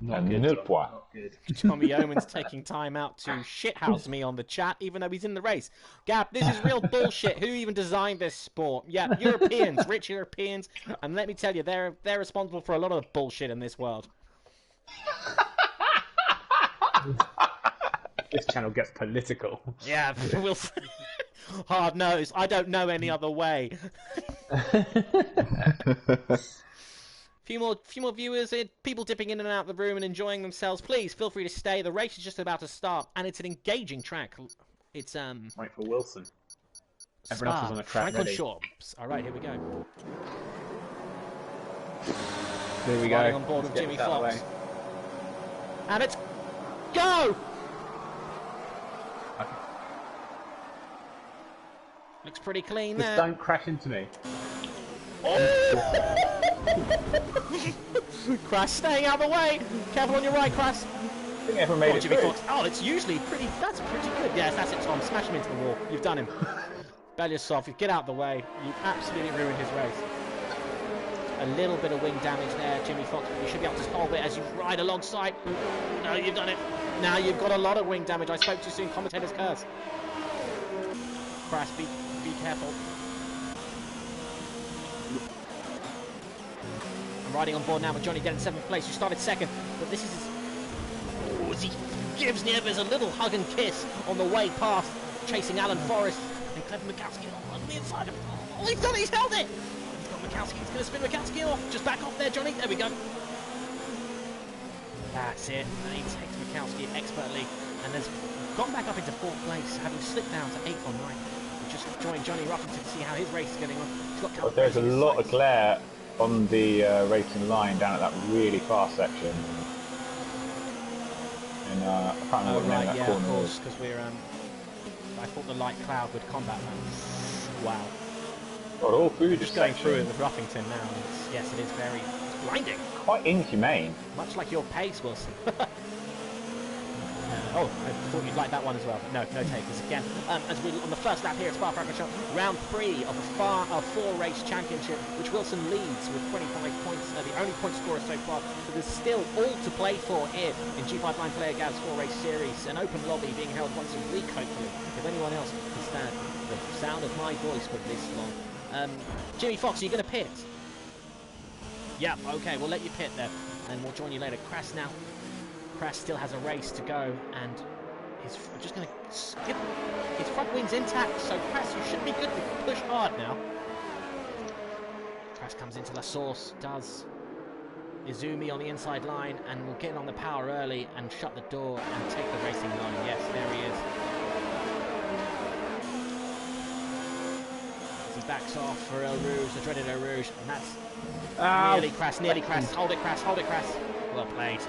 Not And good. nil Tom, points. not good. Tommy Owen's taking time out to shithouse me on the chat, even though he's in the race. Gab, this is real bullshit. Who even designed this sport? Yeah, Europeans, rich Europeans, and let me tell you, they're responsible for a lot of the bullshit in this world. This channel gets political. Yeah, we'll. Hard nose. I don't know any other way. Few more viewers, people dipping in and out of the room and enjoying themselves. Please feel free to stay. The race is just about to start, and it's an engaging track. It's Wait for Wilson. Everyone else is on the track ready. Franklin-Shorts. All right, here we go. There we go. Riding on board with Jimmy Fox. And it's go. Okay. Looks pretty clean Just there. don't crash into me. Crash, staying out of the way. Careful on your right, Crash. I think everyone made it Jimmy through. Fox. Oh, it's usually pretty. That's pretty good. Yes, that's it, Tom. Smash him into the wall. You've done him. Belisov, get out of the way. You absolutely ruined his race. A little bit of wing damage there, Jimmy Fox, but you should be able to solve it as you ride alongside. No, you've done it. Now you've got a lot of wing damage. I spoke too soon. Commentator's curse. Crash, be careful. I'm riding on board now with Johnny Dead in 7th place. You started 2nd, but this is... Oh, as he gives Nieves a little hug and kiss on the way past, chasing Alan Forrest and Clever Mikowski on the inside of... Oh, he's done it! He's held it! He's got Mikowski. He's going to spin Mikowski off. Just back off there, Johnny. There we go. That's it. And he takes Mikowski expertly and has gone back up into 4th place, having slipped down to 8th on 9th. We just joined Johnny Ruffington to see how his race is getting on. He's got But there's a lot of glare on the racing line down at that really fast section. And I can't remember what the name of that corner of course, is. because we're I thought the light cloud would combat that. Wow. Got all food Just going through it with Ruffington now. Yes, it is very blinding. Quite inhumane. Much like your pace, Wilson. Oh, I thought you'd like that one as well, but no takers again. As we're on the first lap here at Spa-Francorchamps, round 3 of a 4-race championship, which Wilson leads with 25 points, the only point scorer so far. So there's still all to play for here in G5 Line Player Gav's 4-race series. An open lobby being held once a week, hopefully, if anyone else can stand the sound of my voice for this long. Jimmy Fox, are you going to pit? Yeah, okay, we'll let you pit there, and we'll join you later. Crass now. Crass still has a race to go, and he's just going to skip. His front wing's intact, so Crass, you should be good to push hard now. Crass comes into La Source, does Izumi on the inside line, and will get on the power early and shut the door and take the racing line. Yes, there he is. As he backs off for El Rouge, the dreaded El Rouge, and that's nearly Crass. Hold it, Crass, hold it, Crass. Well played.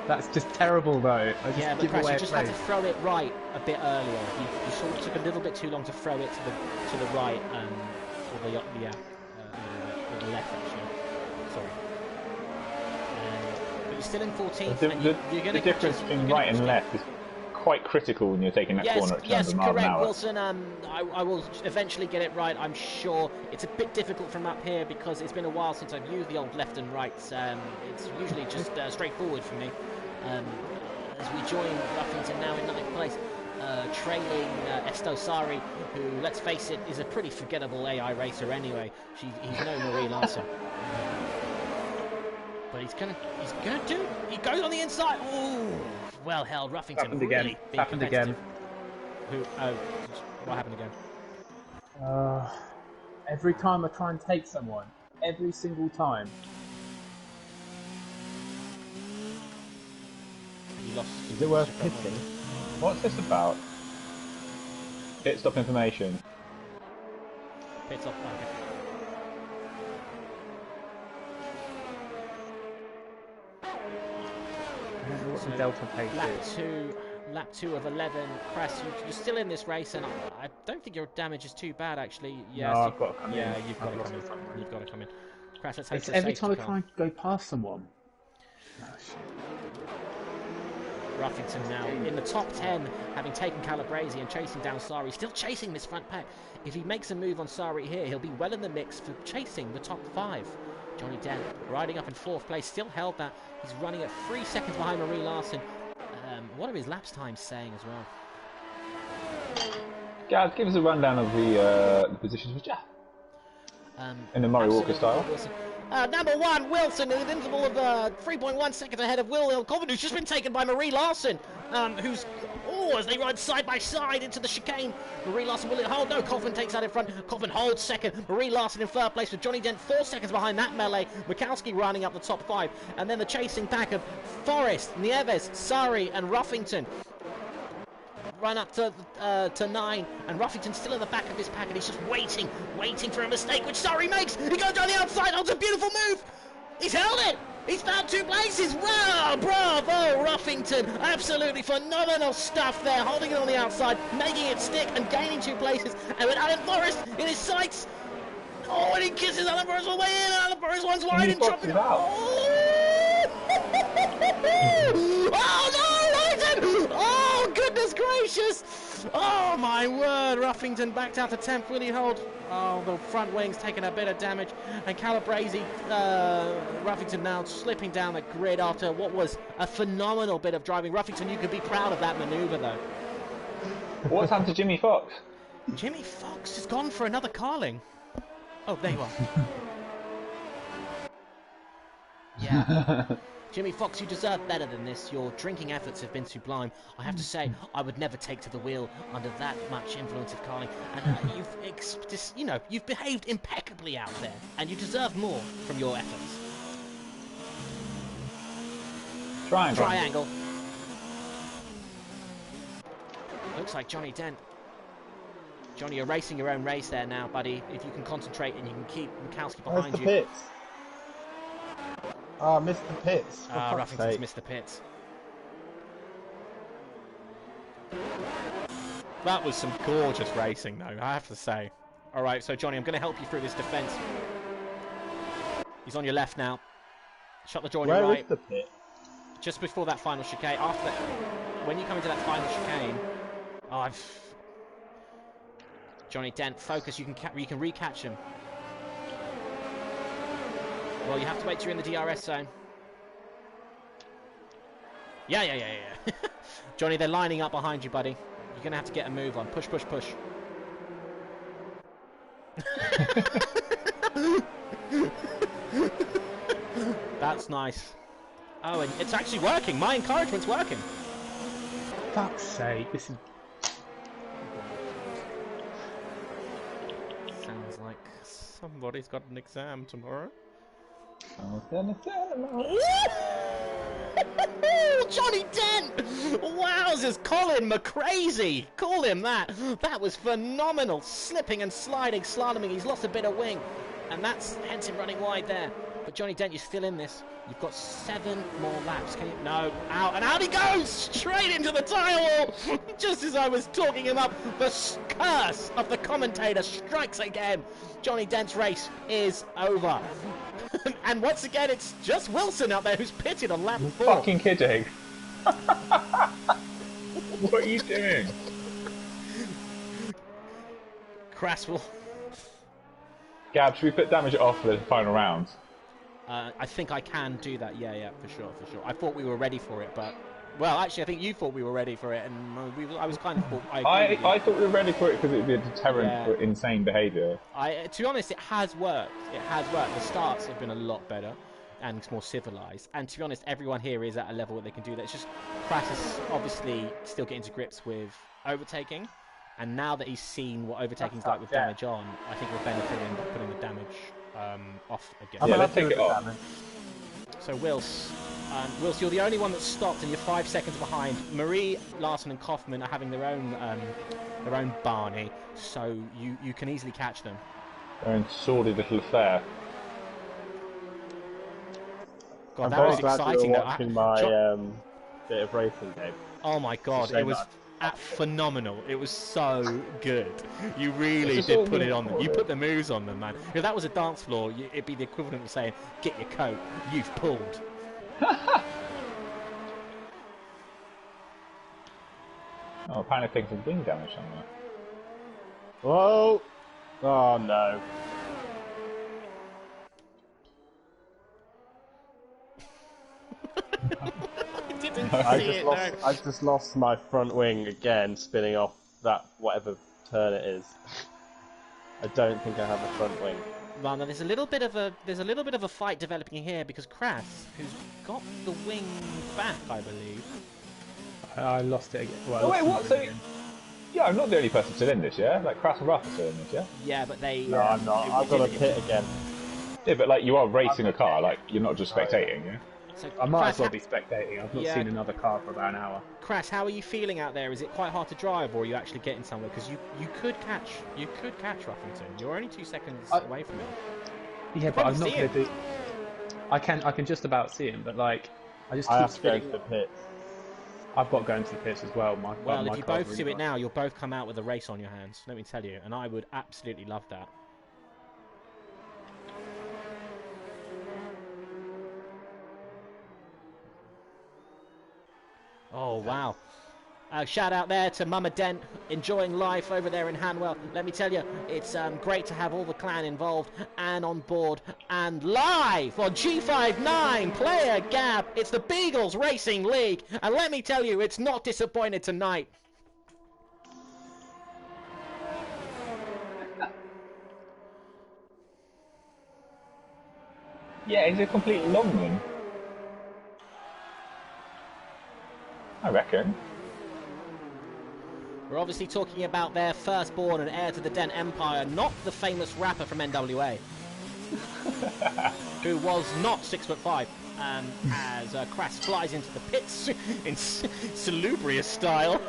That's just terrible, though. Yeah, but Crash, you just had to throw it right a bit earlier. You sort of took a little bit too long to throw it to the right, or the left actually. Sorry. But you're still in 14th. The difference between right and left is quite critical when you're taking that corner at 200 miles an hour. Wilson. I will eventually get it right, I'm sure. It's a bit difficult from up here because it's been a while since I've used the old left and right. It's usually just straightforward for me. As we join Ruffington now in 9th place, trailing Estosari, who, let's face it, is a pretty forgettable AI racer anyway. He's no Marie Lancer. But he's gonna do it. He goes on the inside. Ooh, well held. Ruffington Happened really again. Happened again. What happened again? Every time I try and take someone, every single time. Is it worth pitting? What's this about? Pit stop information. Pit stop. Okay. I don't know what the delta pace is. Lap 2 of 11. Crass, you're still in this race, and I don't think your damage is too bad, actually. Yes, no, I've got to come in. Yeah, you've got to come in. You've got to come in. Crass, let's hope it's every time I try and go past someone. Oh, shit. Ruffington now in the top 10, having taken Calabrese and chasing down Sari, still chasing this front pack. If he makes a move on Sari here, he'll be well in the mix for chasing the top 5. Johnny Dent riding up in 4th place, still held that. He's running at 3 seconds behind Marie Larson. What are his laps times saying as well? Guys, give us a rundown of the positions for Jeff. In the Murray Walker style. Number 1, Wilson, in an interval of 3.1 seconds ahead of Will Colvin, who's just been taken by Marie Larson, who's, as they ride side by side into the chicane. Marie Larson will it hold? No, Colvin takes out in front. Colvin holds second. Marie Larson in 3rd place with Johnny Dent 4 seconds behind that melee. Mikowski running up the top 5. And then the chasing pack of Forrest, Nieves, Sari and Ruffington. Run up to 9, and Ruffington's still in the back of his pack, and he's just waiting for a mistake, which Surrey makes. He goes down the outside, holds a beautiful move. He's held it. He's found 2 places. Wow, bravo, Ruffington. Absolutely phenomenal stuff there, holding it on the outside, making it stick, and gaining 2 places. And with Alan Forrest in his sights. Oh, and he kisses Alan Forrest all the way in. Alan Forrest one's wide and dropping it. Oh no, Ruffington! Oh, goodness gracious! Oh, my word. Ruffington backed out to 10th. Will he hold? Oh, the front wing's taking a bit of damage. And Calabrese, Ruffington now slipping down the grid after what was a phenomenal bit of driving. Ruffington, you could be proud of that manoeuvre, though. What's happened to Jimmy Fox? Jimmy Fox has gone for another Carling. Oh, there you are. Yeah. Jimmy Fox, you deserve better than this. Your drinking efforts have been sublime. I have to say, I would never take to the wheel under that much influence of Carling. And you've behaved impeccably out there, and you deserve more from your efforts. Triangle. Looks like Johnny Dent. Johnny, you're racing your own race there now, buddy. If you can concentrate and you can keep Mikowski behind you. Pits. Ah, missed the pits. Ruffington's missed the pits. That was some gorgeous racing, though, I have to say. All right, so Johnny, I'm going to help you through this defence. He's on your left now. Shut the door on your right. Where is the pit? Just before that final chicane. When you come into that final chicane. Johnny Dent, focus. You can recatch him. Well, you have to wait till you're in the DRS zone. Yeah. Johnny, they're lining up behind you, buddy. You're going to have to get a move on. Push. That's nice. Oh, and it's actually working. My encouragement's working. Fuck's sake, this is... Sounds like somebody's got an exam tomorrow. Johnny Dent! Wowzers, Colin McCrazy! Call him that! That was phenomenal! Slipping and sliding, slaloming, he's lost a bit of wing. And that's hence him running wide there. But Johnny Dent, you're still in this. You've got 7 more laps. Can you? No. Out. And out he goes! Straight into the tyre wall! Just as I was talking him up, the curse of the commentator strikes again. Johnny Dent's race is over. And once again, it's just Wilson out there who's pitted on lap 4. Fucking kidding. What are you doing? Craswell. Gab, should we put damage off for the final round? I think I can do that. Yeah, for sure. I thought we were ready for it, but... Well, actually, I think you thought we were ready for it, and I was kind of... I thought we were ready for it because it would be a deterrent for insane behaviour. To be honest, it has worked. The starts have been a lot better and more civilised. And to be honest, everyone here is at a level where they can do that. It's just Kras is obviously still getting to grips with overtaking. And now that he's seen what overtaking's like with damage on, I think we're benefiting by putting the damage off again. Yeah, let's take it off. So Wills, you're the only one that's stopped, and you're 5 seconds behind. Marie, Larson, and Kaufman are having their own Barney, so you can easily catch them. Their own sordid little affair. I'm God, that was exciting. Watching my bit of racing game. Oh my God, it was phenomenal. It was so good. You really did put it on them. You put the moves on them, man. If that was a dance floor, it'd be the equivalent of saying, "Get your coat, you've pulled." Oh, apparently things have wing damage on there. Whoa! Oh no. I've just lost my front wing again, spinning off that whatever turn it is. I don't think I have a front wing. Well, now there's a little bit of a fight developing here because Crass, who's got the wing back, I believe. I lost it again. Well, oh, wait, what? So, yeah, I'm not the only person still in this, yeah? Like, Crass and Ruff are still in this, yeah? Yeah, but they... No, I'm not. I've got a pit again. Yeah, but, like, you are racing a car, like, you're not just spectating, yeah? So, I might as well be spectating. I've not seen another car for about an hour. Crass, how are you feeling out there? Is it quite hard to drive, or are you actually getting somewhere? Because you could catch Ruffington. You're only 2 seconds away from him. Yeah, but I'm not going to do... I can just about see him, but, like, I just keep have to go spinning. to the pits. I've got going to the pits as well. Well, if you both do it now, you'll both come out with a race on your hands. Let me tell you, and I would absolutely love that. Oh, wow. Shout out there to Mama Dent, enjoying life over there in Hanwell. Let me tell you, it's great to have all the clan involved and on board and live on G59 Player Gap. It's the Beagles Racing League, and let me tell you, it's not disappointed tonight. Yeah, is it completely long then? I reckon. We're obviously talking about their firstborn and heir to the Dent Empire, not the famous rapper from NWA, who was not 6'5", as Crass flies into the pits in salubrious style.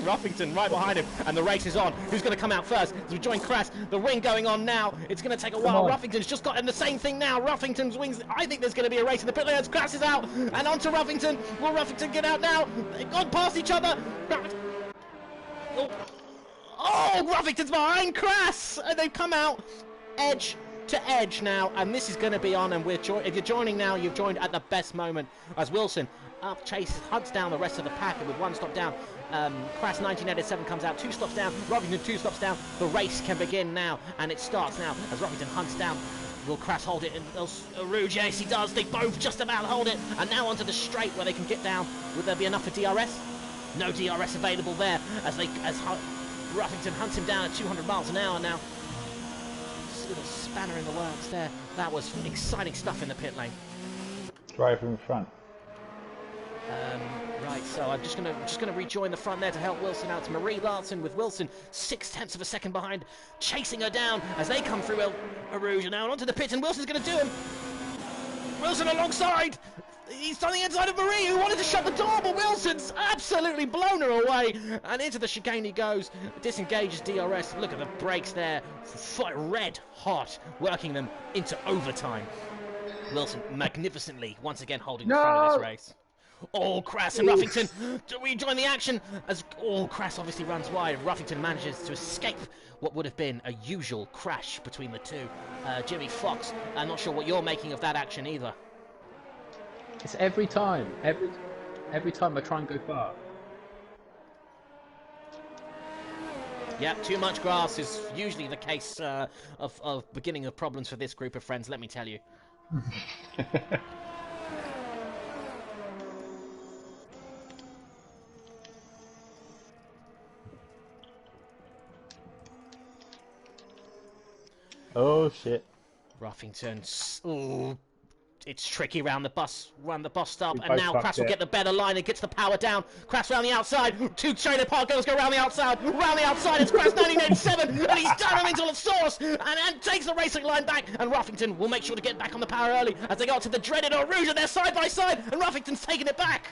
Ruffington right behind him, and the race is on. Who's going to come out first? As we join Crass, the ring going on now. It's going to take a while. Ruffington's just got in the same thing now. Ruffington's wings. I think there's going to be a race in the pit lane as Crass is out, and onto Ruffington. Will Ruffington get out now? They've gone past each other. Oh, Ruffington's behind Crass, and they've come out edge to edge now, and this is going to be on. And if you're joining now, you've joined at the best moment as Wilson hunts down the rest of the pack, and with one stop down, Crass 1987 comes out, 2 stops down, Ruffington 2 stops down. The race can begin now, and it starts now as Ruffington hunts down. Will Crass hold it? And Rouge, yes, he does. They both just about hold it, and now onto the straight where they can get down. Will there be enough for DRS? No DRS available there as Ruffington hunts him down at 200 miles an hour now. Just a little spanner in the works there. That was exciting stuff in the pit lane. Driver in front. Right, so I'm just gonna rejoin the front there to help Wilson out. To Marie Larson, with Wilson 0.6 of a second behind, chasing her down as they come through Rouge now onto the pit, and Wilson's gonna do him. Wilson alongside. He's on the inside of Marie, who wanted to shut the door, but Wilson's absolutely blown her away. And into the chicane he goes, disengages DRS. Look at the brakes there, red hot, working them into overtime. Wilson magnificently, once again, holding the front of this race. Oh, Crass and Ruffington rejoin the action as Crass obviously runs wide. Ruffington manages to escape what would have been a usual crash between the two. Jimmy Fox, I'm not sure what you're making of that action either. It's every time. Every time I try and go far. Yeah, too much grass is usually the case of beginning of problems for this group of friends, let me tell you. Oh shit. Ruffington. Ooh, it's tricky around the bus stop, and now Crass will get the better line and gets the power down. Crass round the outside. 2 straight apart girls go round the outside. Round the outside, it's Crass 1987, and he's done him into the source, and takes the racing line back. And Ruffington will make sure to get back on the power early as they go to the dreaded Rouge, and they're side by side, and Ruffington's taking it back.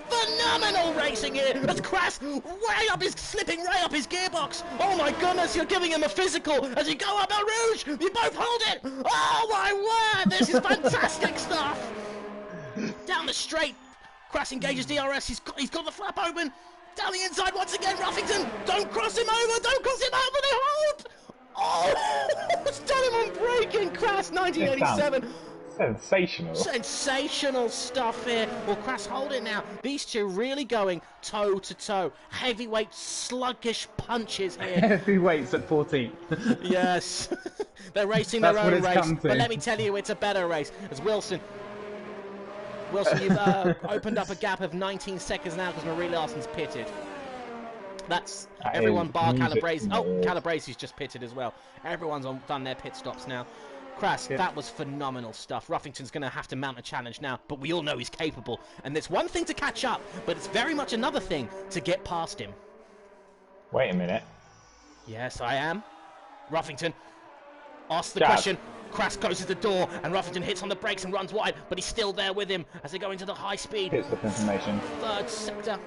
Phenomenal racing here as Crass slipping right up his gearbox. Oh my goodness, you're giving him a physical as you go up El Rouge. You both hold it. Oh my word, this is fantastic stuff. Down the straight, Crass engages DRS. He's got the flap open. Down the inside once again, Ruffington. Don't cross him over. Don't cross him over. They hold. Oh, it's done him on braking. Crass 1987. Sensational. Sensational stuff here. Well, Crass hold it now. These two really going toe to toe. Heavyweight sluggish punches here. Heavyweights at 14. Yes. They're racing their own race. But let me tell you, it's a better race. As Wilson Wilson, you've opened up a gap of 19 seconds now because Marie Larson's pitted. That's everyone bar Calabrese. Oh, Calabrese's just pitted as well. Everyone's done their pit stops now. Crass, that was phenomenal stuff. Ruffington's going to have to mount a challenge now, but we all know he's capable. And it's one thing to catch up, but it's very much another thing to get past him. Wait a minute. Yes, I am. Ruffington asks the question. Crass closes the door, and Ruffington hits on the brakes and runs wide, but he's still there with him as they go into the high speed. Pit stop information. Third sector.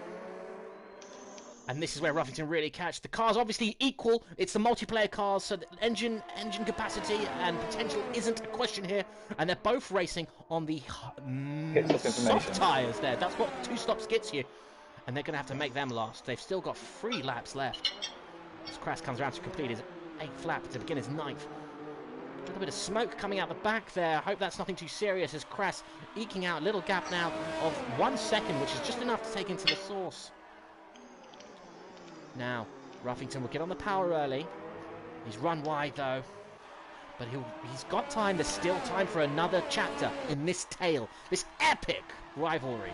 And this is where Ruffington really catch. The cars obviously equal. It's the multiplayer cars, so the engine capacity and potential isn't a question here. And they're both racing on the soft tyres there. That's what 2 stops gets you. And they're going to have to make them last. They've still got 3 laps left. As Crass comes around to complete his 8th lap to begin his 9th. A little bit of smoke coming out the back there. I hope that's nothing too serious as Crass eking out a little gap now of 1 second, which is just enough to take into the source. Now, Ruffington will get on the power early. He's run wide though. But he's got time. There's still time for another chapter in this tale. This epic rivalry.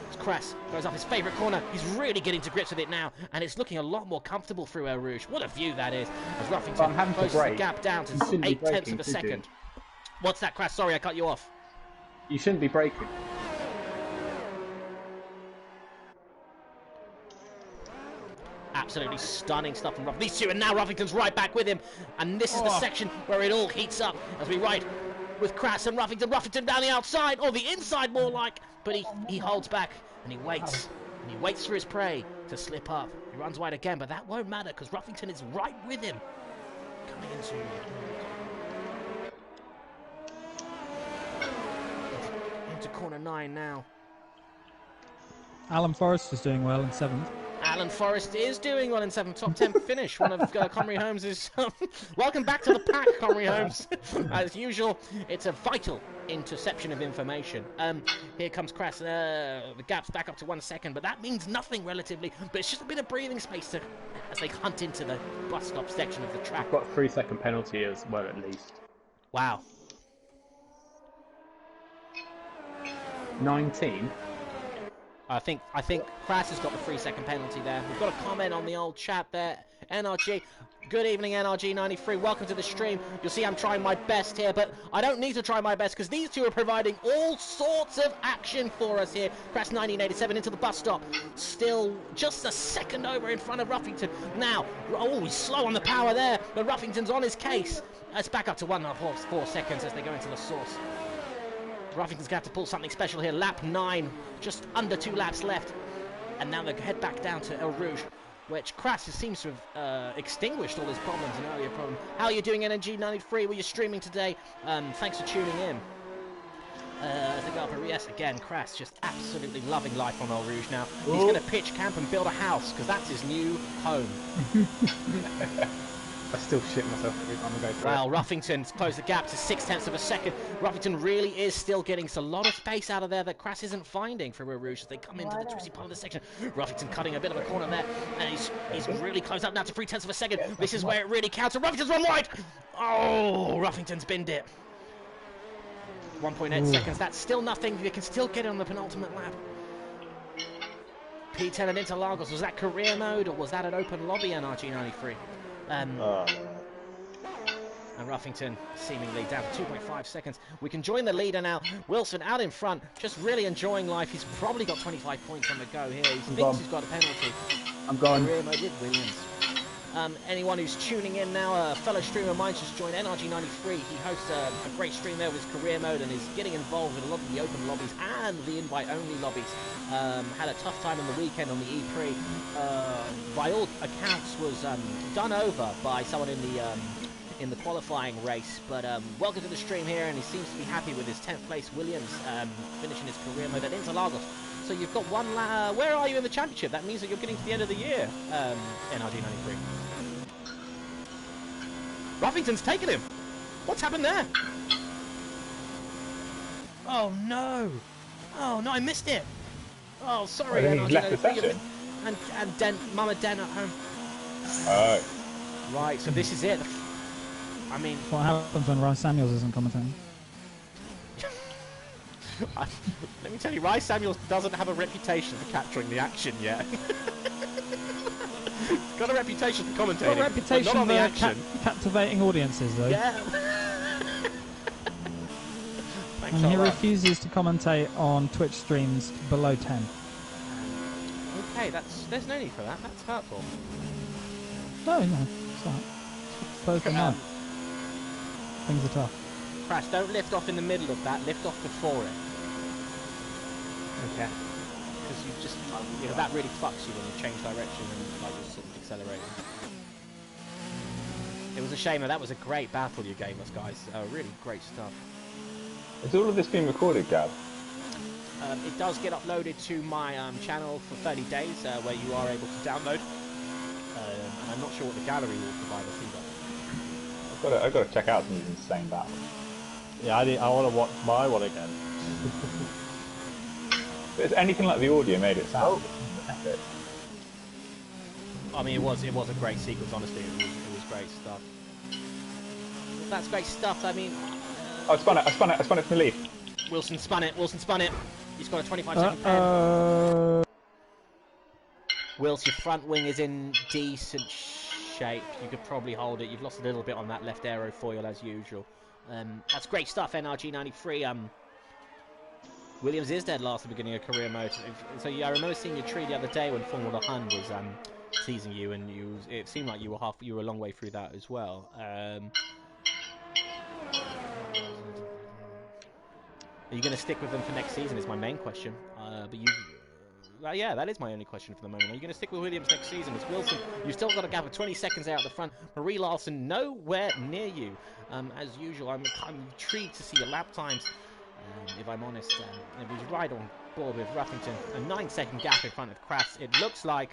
As Crass goes up his favourite corner. He's really getting to grips with it now. And it's looking a lot more comfortable through Eau Rouge. What a view that is. As Ruffington closes the gap down to 0.8 of a second. What's that, Crass? Sorry, I cut you off. You shouldn't be braking. Absolutely stunning stuff from Ruffington. These two, and now Ruffington's right back with him. And this is the section where it all heats up as we ride with Crass and Ruffington. Ruffington down the outside, or the inside more like. But he holds back and he waits. And he waits for his prey to slip up. He runs wide again, but that won't matter because Ruffington is right with him. Coming into corner 9 now. Alan Forrest is doing well in 7th. Alan Forrest is doing well in 7th, top 10 finish. One of Conry Holmes' welcome back to the pack, Conry Holmes. As usual, it's a vital interception of information. Here comes Crass. The gap's back up to 1 second, but that means nothing relatively. But it's just a bit of breathing space as they hunt into the bus stop section of the track. I've got a 3-second penalty as well, at least. Wow. 19. I think Crass has got the 3-second penalty there. We've got a comment on the old chat there. NRG, good evening NRG93, welcome to the stream. You'll see I'm trying my best here, but I don't need to try my best because these two are providing all sorts of action for us here. Crass 1987 into the bus stop, still just a second over in front of Ruffington. Now, oh, he's slow on the power there, but Ruffington's on his case. It's back up to 1.4 seconds as they go into the source. Ruffington's going to have to pull something special here. Lap 9, just under 2 laps left. And now they head back down to Eau Rouge, which Crass seems to have extinguished all his problems, an earlier problem. How are you doing, NG93? Were you streaming today? Thanks for tuning in. As they go up, yes, again, Crass just absolutely loving life on Eau Rouge now. He's going to pitch camp and build a house, because that's his new home. I still shit myself every time I go through. Well, Ruffington's closed the gap to 0.6 of a second. Ruffington really is still getting a lot of space out of there that Crass isn't finding for Eau Rouge as they come into the twisty part of the section. Ruffington cutting a bit of a corner there, and he's really closed up now to 0.3 of a second. This is where it really counts. And Ruffington's run wide. Oh, Ruffington's binned it. 1.8 seconds. That's still nothing. You can still get it on the penultimate lap. P10 and Interlagos. Was that career mode or was that an open lobby, NRG93? And Ruffington seemingly down to 2.5 seconds. We can join the leader now. Wilson out in front, just really enjoying life. He's probably got 25 points on the go here. He thinks he's got a penalty. I'm gone. Career mode with Williams. Anyone who's tuning in now, a fellow streamer of mine just joined NRG93. He hosts a great stream there with his career mode and is getting involved with a lot of the open lobbies and the invite-only lobbies. Had a tough time on the weekend on the E3. By all accounts, was done over by someone in the qualifying race. But welcome to the stream here, and he seems to be happy with his 10th place Williams finishing his career mode at Interlagos. So you've got one where are you in the championship? That means that you're getting to the end of the year, NRG93. Ruffington's taken him. What's happened there? Oh no! Oh no, I missed it. Oh, sorry, NRG93. And Mama Den at home. Oh. Right, so this is it. I mean, What happens when Rice Samuels isn't commentating? Let me tell you, Rai Samuels doesn't have a reputation for capturing the action yet. He's got a reputation for commentating, Got a reputation but not on the action. Captivating audiences, though. Yeah. Thanks, And he refuses to commentate on Twitch streams below 10. Okay, there's no need for that. That's hurtful. No, it's not. Close the mouth. Things are tough. Crash, don't lift off in the middle of that. Lift off before it. Okay. Because you just, that really fucks you when you change direction and like just sort of accelerating. It was a shame. That was a great battle you gave us, guys. Really great stuff. Is all of this being recorded, Gab? It does get uploaded to my channel for 30 days, where you are able to download. And I'm not sure what the gallery will provide us either. I've got to check out some of these insane battles. Yeah, I want to watch my one again. Is anything like the audio made it sound epic? I mean, it was a great sequence. Honestly, it was great stuff. That's great stuff. I mean, I spun it from the leaf. Wilson spun it. He's got a 25-second pen. Wilson, your front wing is in decent shape. You could probably hold it. You've lost a little bit on that left aerofoil as usual. That's great stuff, NRG93. Williams is dead last at the beginning of career mode. So yeah, I remember seeing your tree the other day when Formula Hun was teasing you, and it seemed like you were a long way through that as well. Are you going to stick with them for next season is my main question. Yeah, that is my only question for the moment. Are you going to stick with Williams next season? As Wilson, you've still got a gap of 20 seconds out the front. Marie Larson nowhere near you. As usual, I'm intrigued to see your lap times. If I'm honest, it was right on board with Ruffington. A 9-second gap in front of Crass. It looks like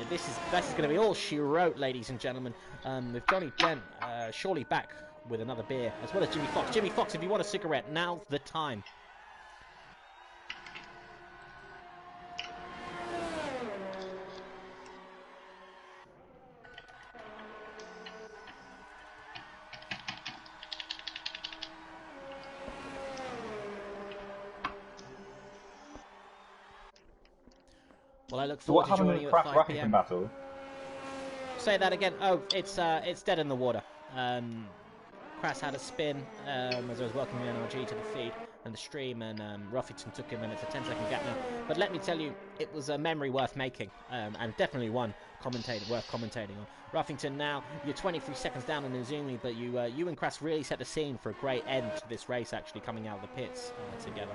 this is going to be all she wrote, ladies and gentlemen. With Johnny Dent surely back with another beer, as well as Jimmy Fox. Jimmy Fox, if you want a cigarette, now's the time. Well, I look forward to joining you at 5 PM. Battle? Say that again. Oh, it's dead in the water. Crass had a spin as I was welcoming NRG to the feed and the stream, and Ruffington took him, and it's a 10-second gap now. But let me tell you, it was a memory worth making, and definitely one worth commentating on. Ruffington now, you're 23 seconds down on Izumi, but you and Crass really set the scene for a great end to this race, actually coming out of the pits together.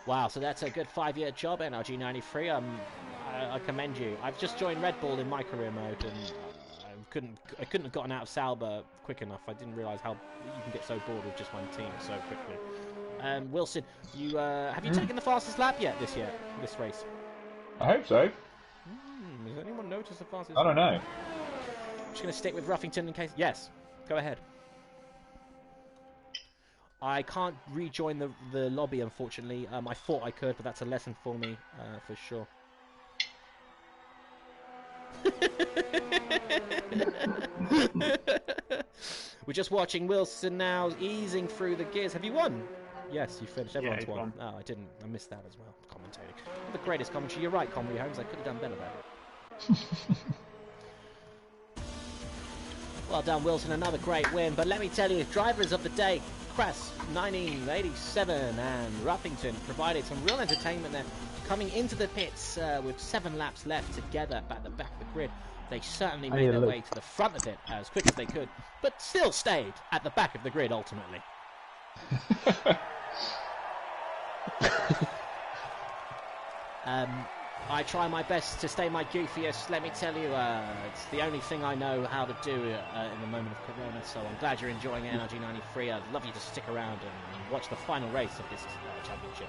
Wow, so that's a good 5-year job, NRG93. I commend you. I've just joined Red Bull in my career mode, and I couldn't have gotten out of Sauber quick enough. I didn't realise how you can get so bored with just one team so quickly. Wilson, have you taken the fastest lap yet this race? I hope so. Has anyone noticed the fastest? I don't know. I'm just going to stick with Ruffington in case. Yes, go ahead. I can't rejoin the lobby, unfortunately. I thought I could, but that's a lesson for me, for sure. We're just watching Wilson now, easing through the gears. Have you won? Yes, you finished. Everyone's won. Oh, I didn't. I missed that as well. Commentating. Not the greatest commentary. You're right, Comedy Holmes. I could have done better there. Well done, Wilson. Another great win. But let me tell you, drivers of the day, Crass 1987 and Ruffington provided some real entertainment there. Coming into the pits with 7 laps left together at the back of the grid. They certainly made their way to the front of it as quick as they could, but still stayed at the back of the grid ultimately. I try my best to stay my goofiest. Let me tell you, it's the only thing I know how to do in the moment of Corona, so I'm glad you're enjoying NRG93. I'd love you to stick around and watch the final race of this championship.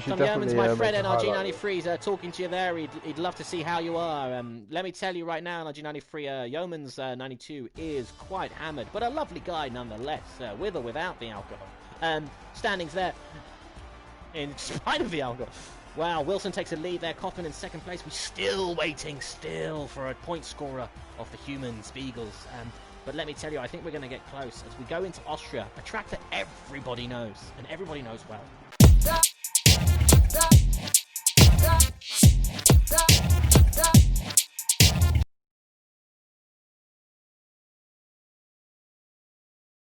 Tom Yeomans, my friend NRG93, is talking to you there. He'd love to see how you are. Let me tell you right now, NRG93, Yeomans 92 is quite hammered, but a lovely guy nonetheless, with or without the alcohol. Standings there, in spite of the alcohol. Wow, Wilson takes a lead there. Coffin in second place. We're still waiting, for a point scorer of the humans, Beagles. But let me tell you, I think we're going to get close as we go into Austria, a track that everybody knows, and everybody knows well.